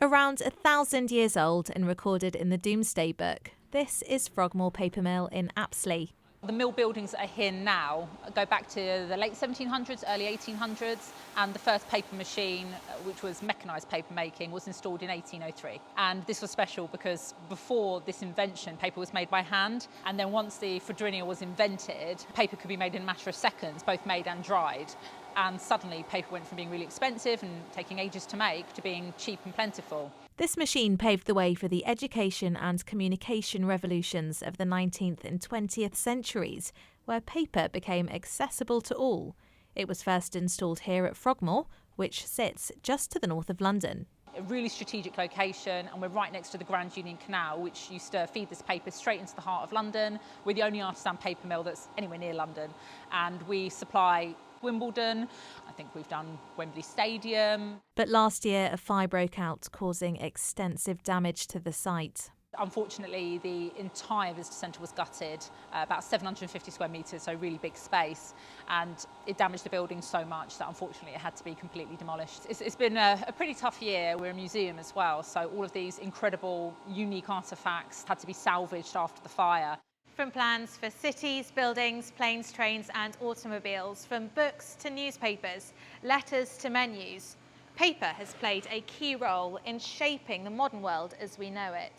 Around 1,000 years old and recorded in the Domesday Book, this is Frogmore Paper Mill in Apsley. The mill buildings that are here now go back to the late 1700s, early 1800s, and the first paper machine, which was mechanised paper making, was installed in 1803. And this was special because before this invention, paper was made by hand, and then once the Frogmore was invented, paper could be made in a matter of seconds, both made and dried. And suddenly paper went from being really expensive and taking ages to make to being cheap and plentiful. This machine paved the way for the education and communication revolutions of the 19th and 20th centuries, where paper became accessible to all. It was first installed here at Frogmore, which sits just to the north of London. A really strategic location, and we're right next to the Grand Union Canal, which used to feed this paper straight into the heart of London. We're the only artisan paper mill that's anywhere near London, and we supply Wimbledon. I think we've done Wembley Stadium. But last year, a fire broke out, causing extensive damage to the site. Unfortunately, the entire visitor centre was gutted, about 750 square metres, so really big space, and it damaged the building so much that unfortunately it had to be completely demolished. It's been a pretty tough year. We're a museum as well, so all of these incredible, unique artefacts had to be salvaged after the fire. From plans for cities, buildings, planes, trains and automobiles, from books to newspapers, letters to menus, paper has played a key role in shaping the modern world as we know it.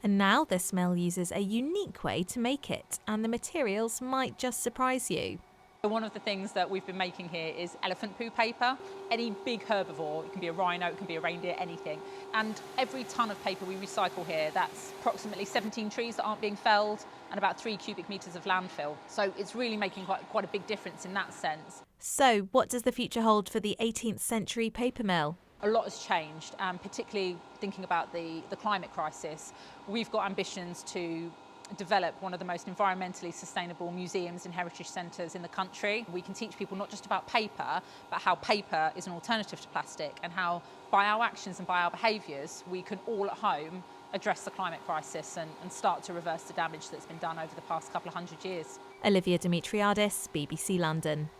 And now this mill uses a unique way to make it, and the materials might just surprise you. One of the things that we've been making here is elephant poo paper. Any big herbivore, it can be a rhino, it can be a reindeer, anything. And every tonne of paper we recycle here, that's approximately 17 trees that aren't being felled and about 3 cubic metres of landfill. So it's really making quite a big difference in that sense. So what does the future hold for the 18th century paper mill? A lot has changed, and particularly thinking about the climate crisis, we've got ambitions to develop one of the most environmentally sustainable museums and heritage centres in the country. We can teach people not just about paper, but how paper is an alternative to plastic, and how by our actions and by our behaviours we can all at home address the climate crisis and start to reverse the damage that's been done over the past couple of hundred years. Olivia Demetriades, BBC London.